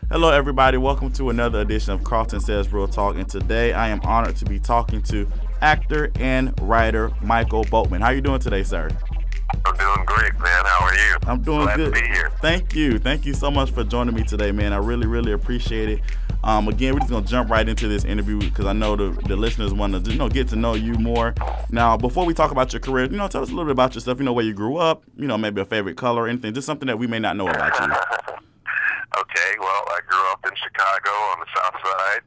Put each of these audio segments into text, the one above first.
Hello, everybody. Welcome to another edition of KARLTON Says Real Talk. And today I am honored to be talking to actor and writer MICHAEL Boatman. How are you doing today, sir? I'm doing great, man. How are you? I'm doing Glad good. to be here. Thank you. Thank you so much for joining me today, man. I really, really appreciate it. Again, we're just going to jump right into this interview because I know the listeners want to get to know you more. Now, before we talk about your career, tell us a little bit about yourself, where you grew up, maybe a favorite color or anything, just something that we may not know about you. Okay, well, I grew up in Chicago on the south side.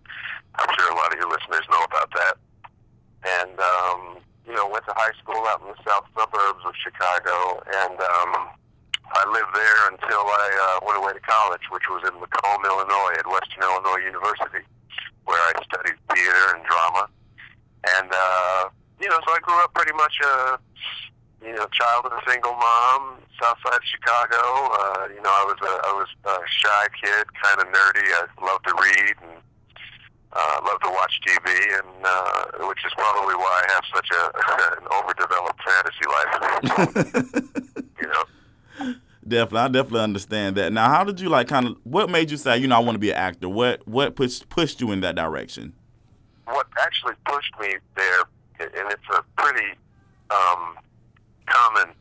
I'm sure a lot of your listeners know about that. And, went to high school out in the south suburbs of Chicago. And I lived there until I went away to college, which was in Macomb, Illinois, at Western Illinois University, where I studied theater and drama. And, so I grew up pretty much child of a single mom, south side of Chicago. I was a shy kid, kind of nerdy. I loved to read and loved to watch TV, and which is probably why I have such an overdeveloped fantasy life. Definitely, I definitely understand that. Now, how did you what made you say, I want to be an actor? What pushed you in that direction? What actually pushed me there, and it's a pretty common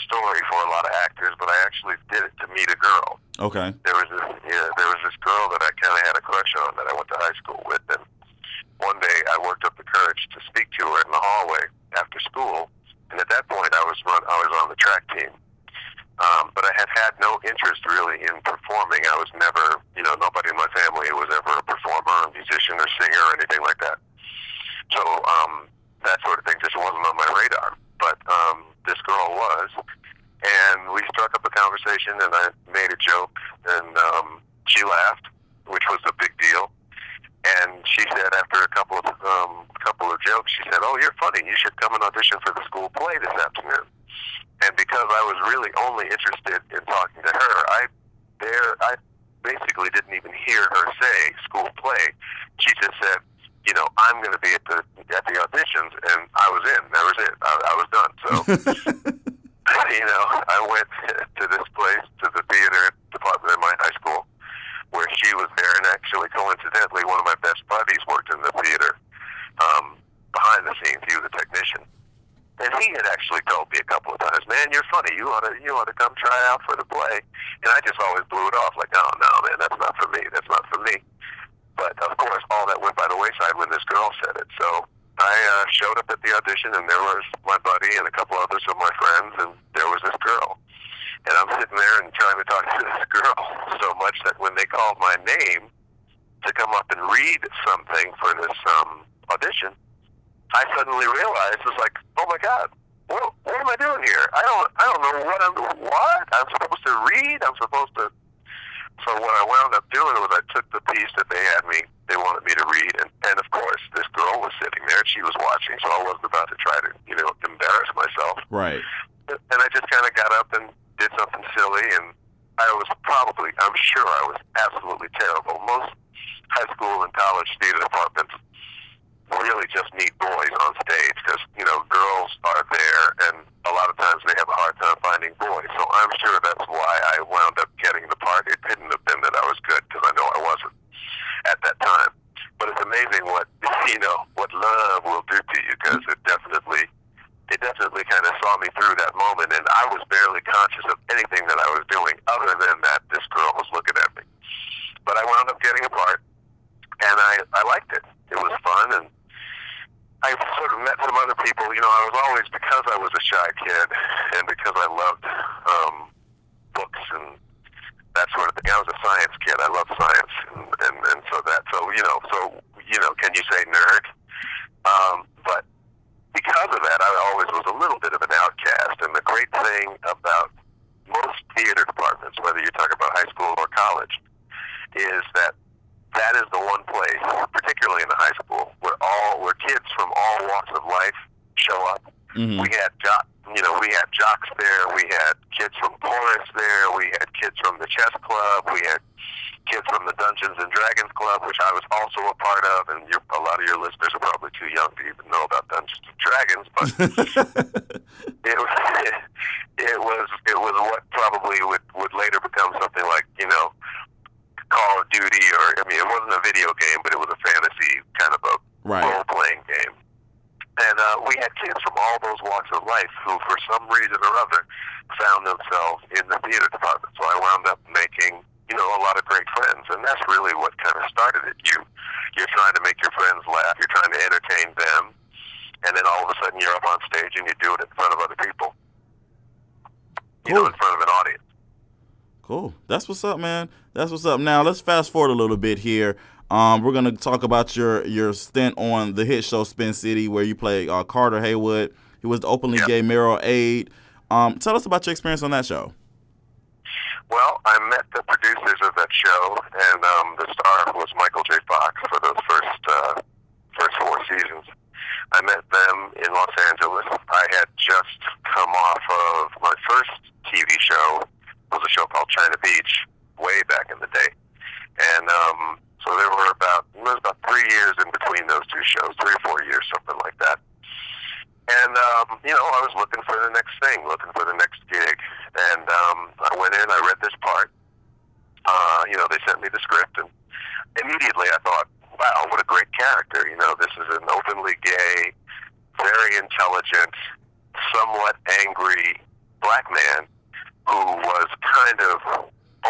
story for a lot of actors, but I actually did it to meet a girl. Okay. There was this girl that I kind of had a crush on that I went to high school with, and one day I worked up the courage to speak to her in the hallway after school, and at that point I was on the track team. But I had no interest really in performing. I was never, nobody in my family was ever a performer, a musician, or singer, or anything like that. So that sort of thing just wasn't on my radar. But this girl was, and we struck up a conversation, and I made a joke, and she laughed, which was a big deal. And she said, after a couple of jokes, she said, "Oh, you're funny. You should come and audition for the school play this afternoon." And because I was really only interested in talking to her, I basically didn't even hear her say school play. She just said, "I'm going to be at the auditions," and I was in. That was it. I was done. So, I went to this place, to the theater department in my high school, where she was there, and actually, coincidentally, one of my best buddies worked in the theater behind the scenes. He was a technician. And he had actually told me a couple of times, "Man, you're funny. You ought to come try out for the play." And I just always blew it off, like, "Oh no, man, that's not for me. That's not for me." But of course, all that went by the wayside when this girl said it. So I showed up at the audition, and there was my buddy and a couple others of my friends, and there was this girl. And I'm sitting there and trying to talk to this girl so much that when they called my name to come up and read something for this audition, I suddenly realized, it was like, "Oh my God, what am I doing here? I don't know what I'm supposed to read. I'm supposed to." So what I wound up doing was I took the piece that they wanted me to read, and of course this girl was sitting there, and she was watching, so I wasn't about to try to embarrass myself. Right. And I just kind of got up and did something silly, and I'm sure I was absolutely terrible. Most high school and college theater departments really just need boys on stage because, girls are there, and a lot of times they have a hard time finding boys. So I'm sure that's why I wound up getting the part. It couldn't have been that I was good, because I know I wasn't at that time. But it's amazing what love will do to you, because it definitely kind of saw me through that moment, and I was barely conscious of anything that I was doing other than that this girl was looking at me. But I wound up getting a part, and I liked it. It was fun, and I sort of met some other people. I was always, because I was a shy kid and because I loved books and that sort of thing. I was a science kid. I love science, and can you say nerd? But because of that, I always was a little bit of an outcast. And the great thing about most theater departments, whether you're talking about high school or college, is that is the one place, particularly in the high school, where kids from all walks of life show up. Mm-hmm. We had jocks there. We had kids from chorus there. We had kids from the chess club. We had kids from the Dungeons and Dragons club, which I was also a part of. And a lot of your listeners are probably too young to even know about Dungeons and Dragons, but it was what probably would later become something like Call of Duty, or I mean, it wasn't a video game, but it was a fantasy kind of a role-playing game. And we had kids from all those walks of life who, for some reason or other, found themselves in the theater department. So I wound up making, a lot of great friends, and that's really what kind of started it. You're trying to make your friends laugh, you're trying to entertain them, and then all of a sudden you're up on stage and you do it in front of other people. Cool. In front of an audience. Cool. That's what's up, man. That's what's up. Now let's fast forward a little bit here. We're gonna talk about your stint on the hit show Spin City, where you play Carter Haywood. He was the openly gay mayoral aide. Tell us about your experience on that show. Well, I met the producers of that show, and the star was Michael J. Fox for those first 4 seasons. I met them in Los Angeles. I had just come off of my first TV show. It was a show called China Beach, way back in the day, and so there was about 3 years in between those 2 shows, 3 or 4 years, something like that. And, I was looking for the next thing, looking for the next gig. And I went in, I read this part. They sent me the script, and immediately I thought, wow, what a great character. This is an openly gay, very intelligent, somewhat angry black man who was kind of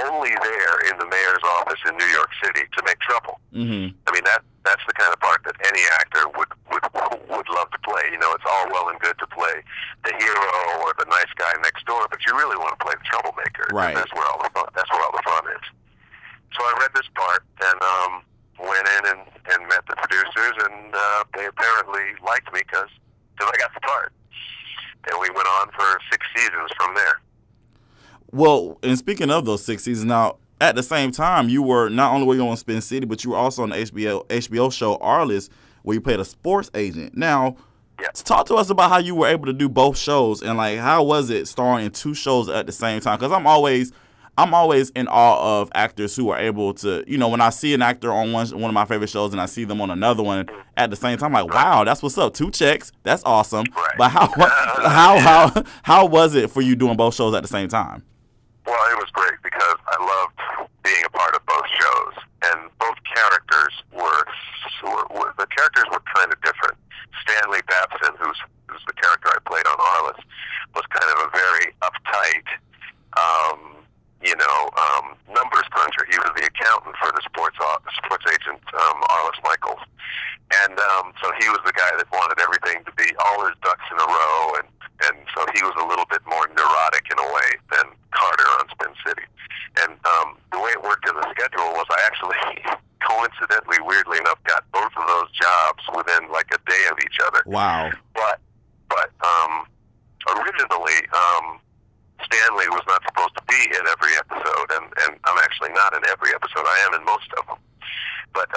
only there in the mayor's office in New York City to make trouble. Mm-hmm. I mean, that's the kind of part that any actor would love to play. It's all well and good to play the hero or the nice guy next door, but you really want to play the troublemaker. Right. That's where all the fun is. So I read this part and went in and met the producers, and they apparently liked me because I got the part. And we went on for 6 seasons from there. Well, and speaking of those 6 seasons, now at the same time, you were not only were you on Spin City, but you were also on the HBO show Arli, where you played a sports agent. Now, talk to us about how you were able to do both shows, and like how was it starring in 2 shows at the same time? Because I'm always in awe of actors who are able to, when I see an actor on one of my favorite shows and I see them on another one at the same time, I'm like, wow, that's what's up. 2 checks, that's awesome. Right. But how was it for you doing both shows at the same time? Well, it was great because I loved being a part of both shows, and both characters were kind of different. Stanley Babson, who's the character I played on Arli, was kind of a very uptight, numbers cruncher. He was the accountant for the sports agent, Arliss Michaels, and so he was the guy that wanted everything to be all his ducks in a row, and so he was a little bit more neurotic in a way than Carter on Spin City. And the way it worked in the schedule was I actually, coincidentally, weirdly enough, got both of those jobs within like a day of each other. Wow. But originally, Stanley was not supposed to be in every episode, and I'm actually not in every episode. I am in most of them. But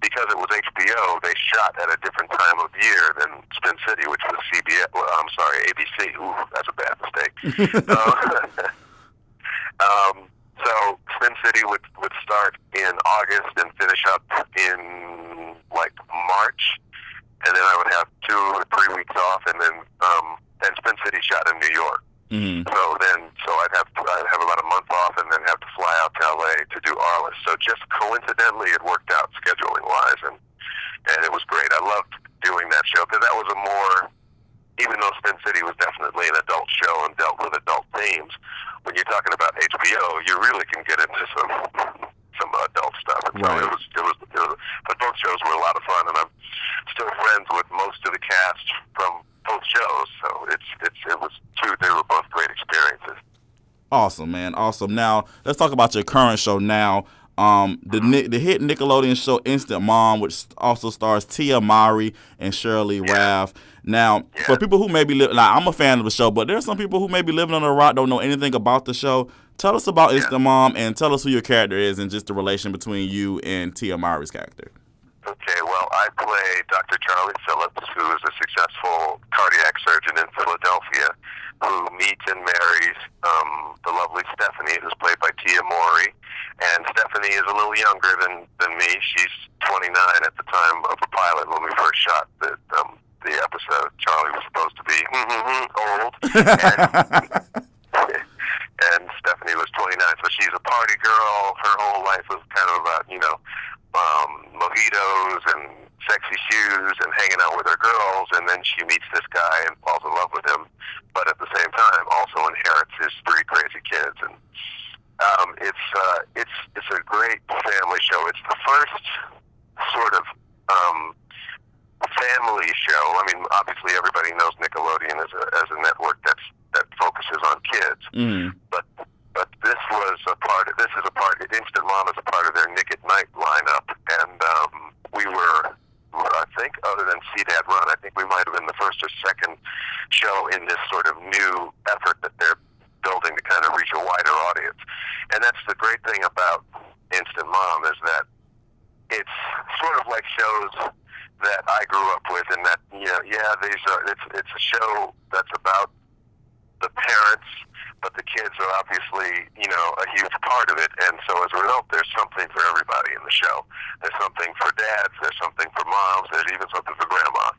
because it was HBO, they shot at a different time of year than Spin City, which was CBS. Well, I'm sorry, ABC. Ooh, that's a bad mistake. So Spin City would start in August and finish up in like March, and then I would have 2 or 3 weeks off, and then Spin City shot in New York. Mm-hmm. So I'd have about a month off, and then have to fly out to LA to do Arli. So just coincidentally, it worked out scheduling wise, and it was great. I loved doing that show because that was a more, even though Spin City was definitely an adult show and dealt with adult themes, when you're talking about HBO, you really can get into some adult stuff. And right. So it was, but both shows were a lot of fun, and I'm still friends with most of the cast from both shows. So they were both great experiences. Awesome, man. Awesome. Now let's talk about your current show now. The hit Nickelodeon show Instant Mom, which also stars Tia Mowry and Shirley Raff. Now, for people who maybe I'm a fan of the show, but there are some people who may be living on a rock, don't know anything about the show. Tell us about Instant Mom, and tell us who your character is and just the relation between you and Tia Mowry's character. Okay, well, I play Dr. Charlie Phillips, who is a successful cardiac surgeon in Philadelphia, who meets and marries the lovely Stephanie, who's played by Tia Mowry. And Stephanie is a little younger than me. She's 29 at the time of the pilot when we first shot the episode. Charlie was supposed to be old. and Stephanie was 29. So she's a party girl. Her whole life was kind of about, mojitos and sexy shoes and hanging out with her girls, and then she meets this guy and falls in love with him, but at the same time also inherits his 3 crazy kids. And it's a great family show. It's the first sort of family show. I mean, obviously everybody knows Nickelodeon as a network that focuses on kids, but this is a part. Instant Mom is a part of their Nick at Night lineup, and we were, I think, other than See Dad Run, I think we might have been the first or second show in this sort of new effort that they're building to kind of reach a wider audience. And that's the great thing about Instant Mom, is that it's sort of like shows that I grew up with, and that it's a show that's about the parents, but the kids are obviously, a huge part of it. And so as a result, there's something for everybody in the show. There's something for dads, there's something for moms, there's even something for grandma.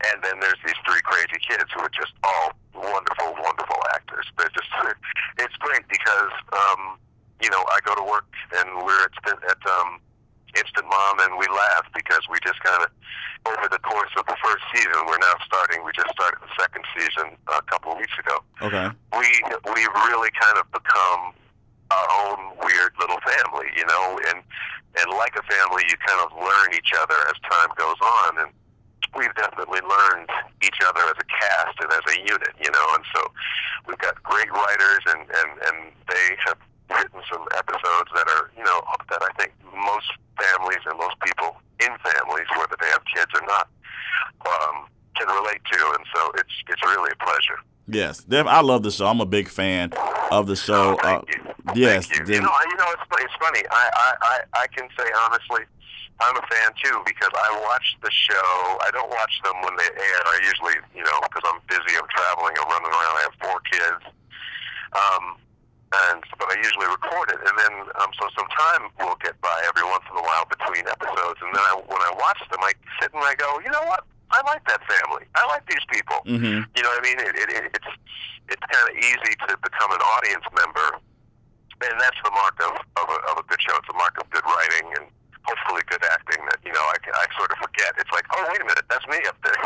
And then there's these 3 crazy kids who are just all wonderful, wonderful actors. It's great because, I go to work and we're at Instant Mom, and we laugh because we just kind of, over the course of the first season, we just started the second season a couple of weeks ago. Okay. We've really kind of become our own weird little family, and like a family, you kind of learn each other as time goes on, and we've definitely learned each other as a cast and as a unit, and so we've got great writers, and they have written some episodes that are, that I think most families and most people in families, whether they have kids or not, can relate to, and so it's really a pleasure. Yes, I love the show. I'm a big fan of the show. Thank you. Yes, thank you. It's funny. I can say honestly, I'm a fan too, because I watch the show. I don't watch them when they air. I usually, because I'm busy, I'm traveling, I'm running around. I have 4 kids. But I usually record it, and then so some time will get by every once in a while between episodes, and then when I watch them, I sit and I go, you know what? I like that family. I like these people. Mm-hmm. You know what I mean? It's kind of easy to become an audience member, and that's the mark of a good show. It's a mark of good writing and hopefully good acting. That I sort of forget. It's like, oh, wait a minute, that's me up there.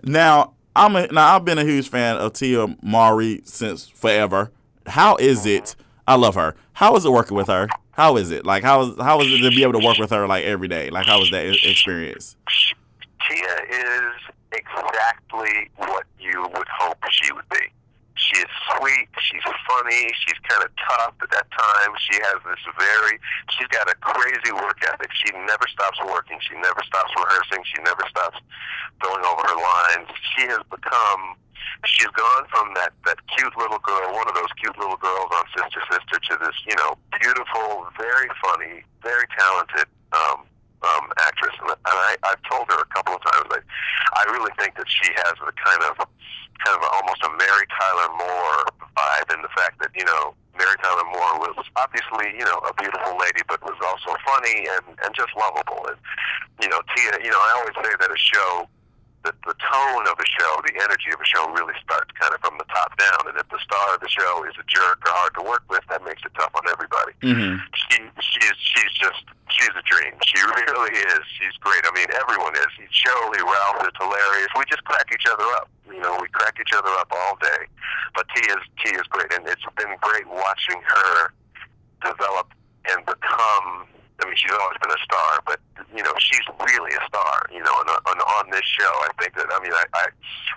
Now I've been a huge fan of Tia Mowry since forever. How is it? I love her. How is it working with her? How is it? Like, how is it to be able to work with her, like, every day? Like, how was that experience? Tia is exactly what you would hope she would be. She is sweet, she's funny, she's kind of tough at that time. She's got a crazy work ethic. She never stops working, she never stops rehearsing, she never stops going over her lines. She's gone from that cute little girl, one of those cute little girls on Sister Sister, to this, beautiful, very funny, very talented actress. And I've told her a couple of times, I really think that she has the kind of almost a Mary Tyler Moore vibe, in the fact that, Mary Tyler Moore was obviously, a beautiful lady, but was also funny and just lovable. And, Tia, I always say that a show, the tone of a show, the energy of a show really starts kind of from the top down. And if the star of the show is a jerk or hard to work with, that makes it tough on everybody. Mm-hmm. She's a dream. She really is. She's great. I mean, everyone is. Shirley, Ralph is hilarious. We just crack each other up. We crack each other up all day. But Tia's great, and it's been great watching her develop and become. I mean, she's always been a star, but she's really a star. On this show, I think that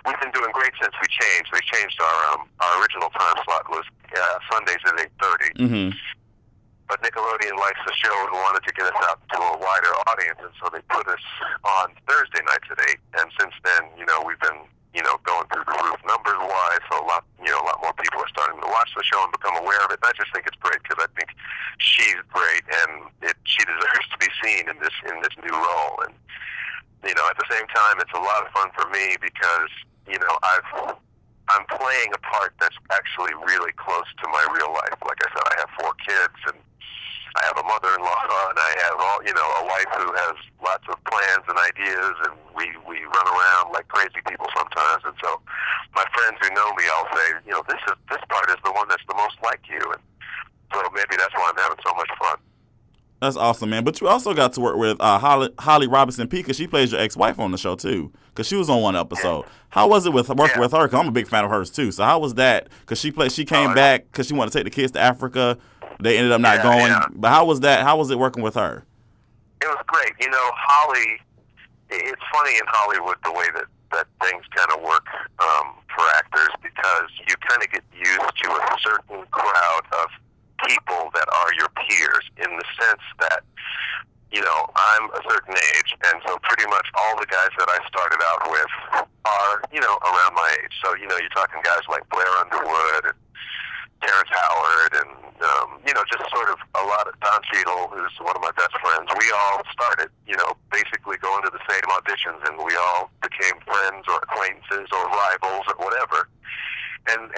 we've been doing great since we changed. We changed our original time slot was Sundays at 8:30. Mm-hmm. But Nickelodeon likes the show and wanted to get us out to a wider audience, and so they put us on Thursday nights at 8. And since then, we've been going through the roof numbers-wise, so a lot more people are starting to watch the show and become aware of it. And I just think it's great, because I think she's great, and she deserves to be seen in this new role. And at the same time, it's a lot of fun for me because I'm playing a part that's actually really close to my real life. Like I said, I have 4 kids, and I have a mother-in-law, and I have all a wife who has lots of plans and ideas, and we run around like crazy people sometimes. And so my friends who know me all say, this part is the one that's the most like you. And so maybe that's why I'm having so much fun. That's awesome, man. But you also got to work with Holly Robinson Peake, because she plays your ex-wife on the show, too, because she was on one episode. How was it with working with her? Because I'm a big fan of hers, too. So how was that? Because she came back because she wanted to take the kids to Africa. They ended up not going. Yeah. But how was that? How was it working with her? It was great. Holly, it's funny in Hollywood the way that things kind of work for actors, because you kind of get used to a certain crowd of people that are your peers, in the sense that, I'm a certain age, and so pretty much all the guys that I started out with are, around my age. So, you're talking guys like Blair Underwood and Terrence Howard and, just sort of a lot of Don Cheadle, who's one of my best friends. We all started, basically going to the same auditions, and we all became friends or acquaintances or rivals or whatever. And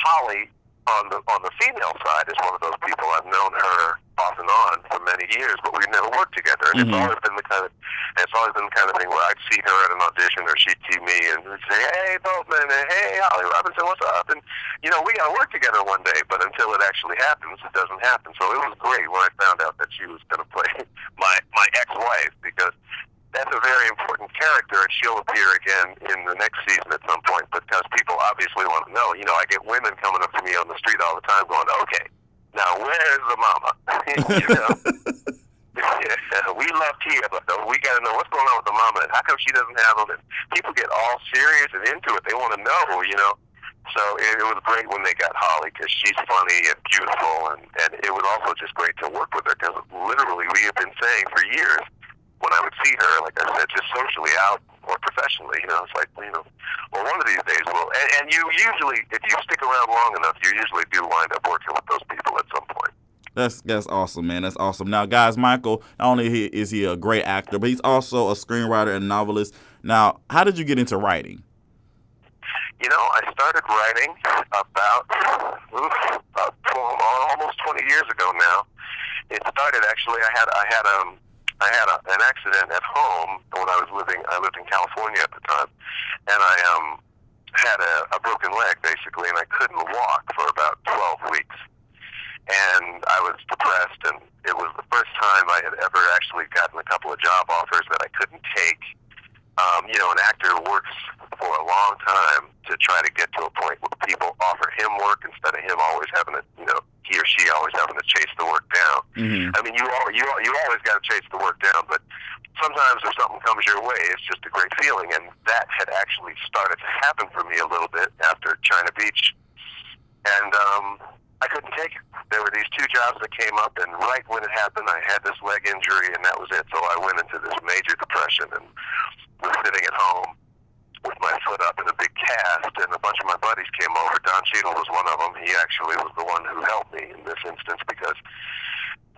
Holly, on the female side, is one of those people. I've known her off and on for many years, but we've never worked together. And it's always been the kind of thing where I'd see her at an audition, or she'd see me, and we'd say, "Hey, Boatman," and "Hey, Holly Robinson, what's up?" And we gotta work together one day. But until it actually happens, it doesn't happen. So it was great when I found out that she was going to play my ex-wife, because that's a very important character, and she'll appear again in the next season at some point, because people obviously want to know. I get women coming up to me on the street all the time going, "Okay, now where's the mama?" Yeah, we love Tia, but we got to know what's going on with the mama, and how come she doesn't have them? And people get all serious and into it. They want to know, So it was great when they got Holly, because she's funny and beautiful, and it was also just great to work with her, because literally we have been saying for years, when I would see her, like I said, just socially out or professionally, it's like, well, one of these days we'll, and you usually, if you stick around long enough, you usually do wind up working with those people at some point. That's awesome, man. That's awesome. Now, guys, Michael, not only is he a great actor, but he's also a screenwriter and novelist. Now, how did you get into writing? I started writing about almost 20 years ago now. It started actually. I had an accident at home when I lived in California at the time, and I had a broken leg basically, and I couldn't walk for about 12 weeks. And I was depressed, and it was the first time I had ever actually gotten a couple of job offers that I couldn't take. An actor works for a long time to try to get to a point where people offer him work instead of him always having to, he or she always having to chase the work down. Mm-hmm. I mean, you always got to chase the work down, but sometimes if something comes your way, it's just a great feeling, and that had actually started to happen for me a little bit after China Beach, and I couldn't take it. There were these two jobs that came up, and right when it happened, I had this leg injury, and that was it. So I went into this major depression and was sitting at home with my foot up in a big cast, and a bunch of my buddies came over. Don Cheadle was one of them. He actually was the one who helped me in this instance, because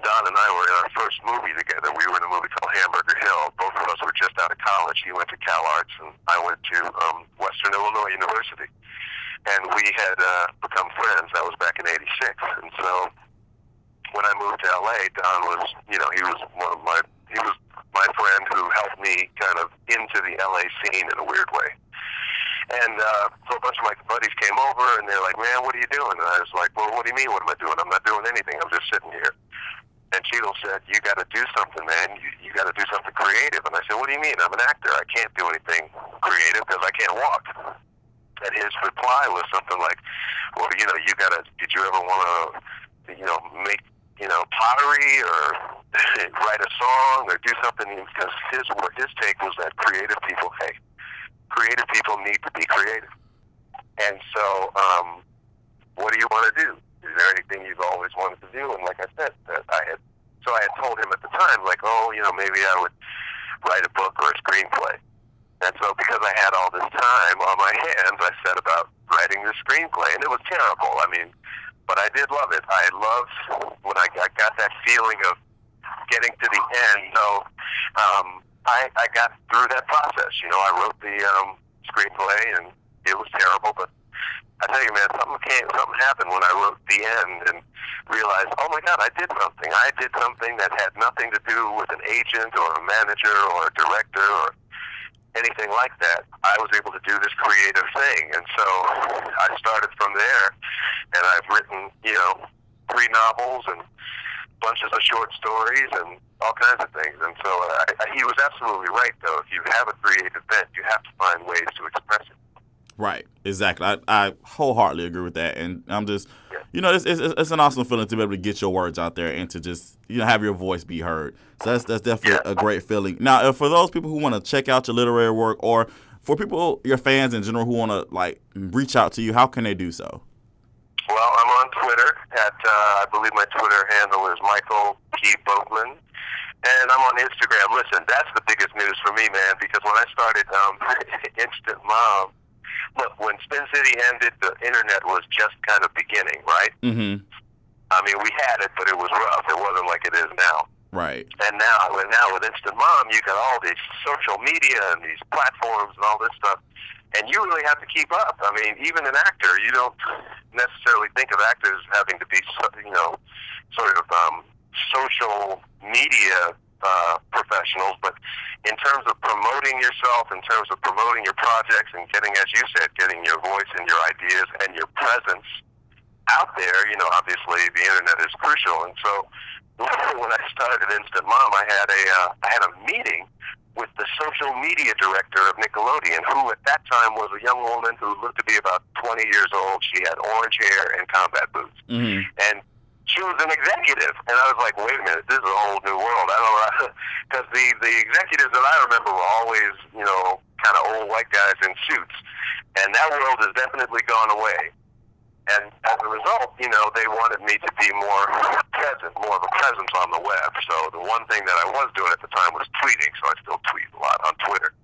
Don and I were in our first movie together. We were in a movie called Hamburger Hill. Both of us were just out of college. He went to Cal Arts, and I went to Western Illinois University. And we had become friends. That was back in '86. And so when I moved to LA, Don was, he was my friend who helped me kind of into the LA scene in a weird way. And so a bunch of my buddies came over, and they're like, "Man, what are you doing?" And I was like, "Well, what do you mean, what am I doing? I'm not doing anything. I'm just sitting here." And Cheadle said, "You got to do something, man. You got to do something creative." And I said, "What do you mean? I'm an actor. I can't do anything creative because I can't walk." And his reply was something like, "Well, you gotta, did you ever want to, make, pottery or write a song or do something?" Because his take was that creative people need to be creative. And so, what do you want to do? Is there anything you've always wanted to do? And like I said, I had told him at the time, like, maybe I would write a book or a screenplay. And so because I had all this time on my hands, I set about writing the screenplay, and it was terrible. I mean, but I did love it. I loved when I got that feeling of getting to the end. So I got through that process. I wrote the screenplay, and it was terrible, but I tell you, man, something happened when I wrote the end and realized, oh my God, I did something. I did something that had nothing to do with an agent or a manager or a director or anything like that. I was able to do this creative thing, and so I started from there, and I've written, 3 novels and bunches of short stories and all kinds of things. And so he was absolutely right, though. If you have a creative bent, you have to find ways to express it. Right, exactly. I wholeheartedly agree with that, and I'm just, it's an awesome feeling to be able to get your words out there and to just, have your voice be heard. So that's definitely a great feeling. Now, for those people who want to check out your literary work, or for people, your fans in general, who want to reach out to you, how can they do so? Well, I'm on Twitter at, I believe my Twitter handle is Michael P. Boatman. And I'm on Instagram. Listen, that's the biggest news for me, man, because when I started Instant Mom, look, when Spin City ended, the internet was just kind of beginning, right? Mm-hmm. I mean, we had it, but it was rough. It wasn't like it is now. Right. And now with Instant Mom, you got all these social media and these platforms and all this stuff, and you really have to keep up. I mean, even an actor, you don't necessarily think of actors having to be, sort of social media professionals, but in terms of promoting yourself, in terms of promoting your projects and getting, as you said, getting your voice and your ideas and your presence out there, obviously the internet is crucial. And so when I started Instant Mom, I had a meeting with the social media director of Nickelodeon, who at that time was a young woman who looked to be about 20 years old. She had orange hair and combat boots. Mm-hmm. And she was an executive, and I was like, wait a minute, this is a whole new world. I don't know, because the executives that I remember were always, kind of old white guys in suits, and that world has definitely gone away. And as a result, they wanted me to be more of a presence on the web. So the one thing that I was doing at the time was tweeting, so I still tweet a lot on Twitter.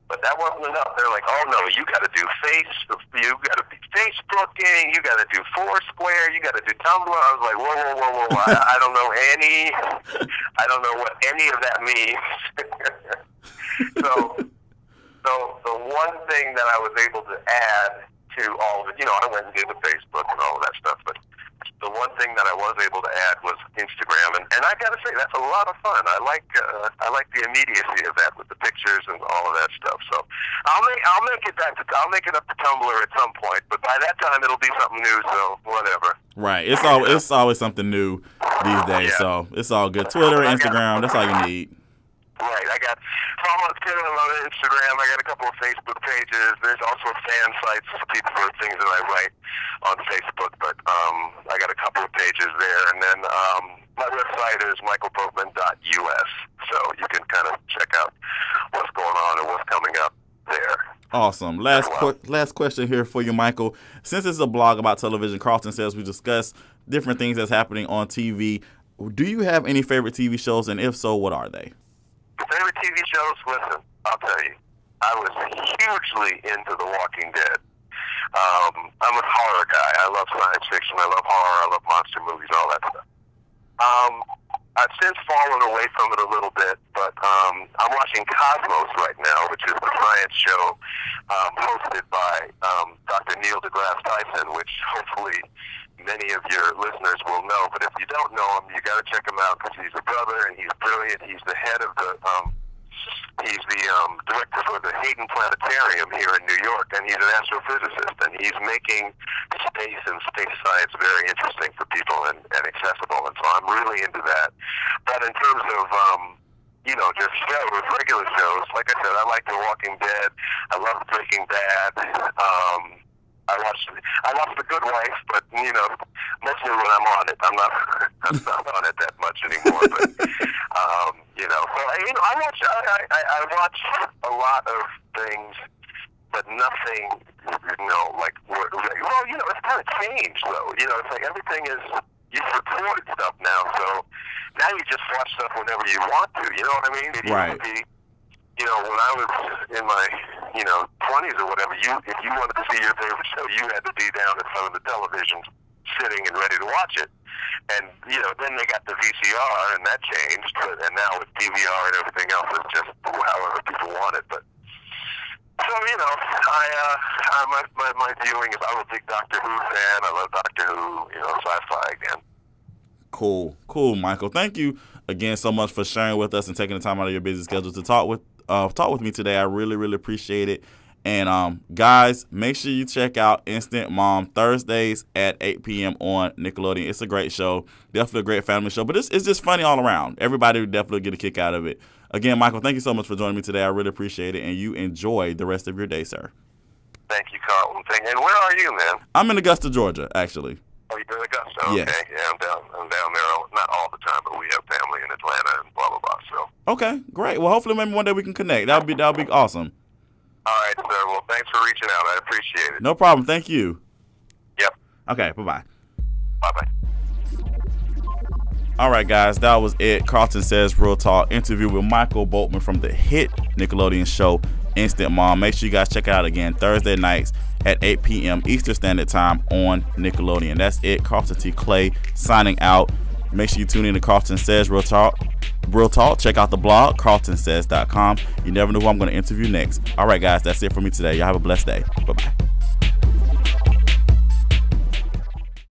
But that wasn't enough. They're like, oh no, you got to do Facebooking, you got to do Foursquare, you got to do Tumblr. I was like, whoa. I don't know what any of that means. So the one thing that I was able to add to all of it, I went and did the Facebook and all of that stuff, but the one thing that I was able to add was Instagram, and I got to say that's a lot of fun. I like the immediacy of that with the pictures and all of that stuff. So I'll make it up to Tumblr at some point, but by that time it'll be something new. So whatever. Right. It's always something new these days. Yeah. So it's all good. Twitter, Instagram, that's all you need. Right. So I'm on Twitter, I'm on Instagram, I got a couple of Facebook pages. There's also fan sites for things that I write on Facebook, but I got a couple of pages there. And then my website is michaelboatman.us, so you can kind of check out what's going on and what's coming up there. Awesome. Last question here for you, Michael. Since it's a blog about television, KARLTON Says, we discuss different things that's happening on TV. Do you have any favorite TV shows, and if so, what are they? Favorite TV shows? Listen, I'll tell you. I was hugely into The Walking Dead. I'm a horror guy. I love science fiction. I love horror. I love monster movies, all that stuff. I've since fallen away from it a little bit, but I'm watching Cosmos right now, which is the science show hosted by Dr. Neil deGrasse Tyson, which hopefully many of your listeners will know. But if you don't know him, you got to check him out because he's a brother and he's brilliant. He's the head of the director for the Hayden Planetarium here in New York, and he's an astrophysicist, and he's making space and space science very interesting for people and accessible, and so I'm really into that. But in terms of just shows, regular shows, like I said, I like The Walking Dead. I love Breaking Bad. I watched The Good Wife, but mostly when I'm on it. I'm not on it that much anymore. But so I watch a lot of things, but nothing, it's kind of changed though. It's like everything is, you've recorded stuff now, so now you just watch stuff whenever you want to. You know what I mean? It right. used to be, when I was in my 20s or whatever, if you wanted to see your favorite show, you had to be down in front of the television, sitting and ready to watch it. And then they got the VCR, and that changed. And now with DVR and everything else, it's just however people want it. But So, my viewing is, I'm a big Doctor Who fan. I love Doctor Who, sci-fi again. Cool, Michael. Thank you again so much for sharing with us and taking the time out of your busy schedule to talk with me today. I really, really appreciate it. And guys, make sure you check out Instant Mom Thursdays at 8 p.m. on Nickelodeon. It's a great show, definitely a great family show, but it's just funny all around. Everybody would definitely get a kick out of it. Again, Michael, thank you so much for joining me today. I really appreciate it, and you enjoy the rest of your day, sir. Thank you, Carlton. And where are you, man? I'm in Augusta, Georgia, actually. Oh, you're in Augusta? Okay. Yes. Yeah, I'm down there, not all the time, but we have family in Atlanta and blah, blah, blah, so. Okay, great. Well, hopefully maybe one day we can connect. That'll be awesome. All right, sir. Well, thanks for reaching out. I appreciate it. No problem. Thank you. Yep. Okay, bye-bye. Bye-bye. All right, guys, that was it. KARLTON Says Real Talk interview with Michael Boatman from the hit Nickelodeon show Instant Mom. Make sure you guys check it out again Thursday nights at 8 p.m. Eastern Standard Time on Nickelodeon. That's it. Carlton T. Clay signing out. Make sure you tune in to KARLTON Says Real Talk. Check out the blog, KarltonSays.com. You never know who I'm going to interview next. All right, guys, that's it for me today. Y'all have a blessed day. Bye-bye.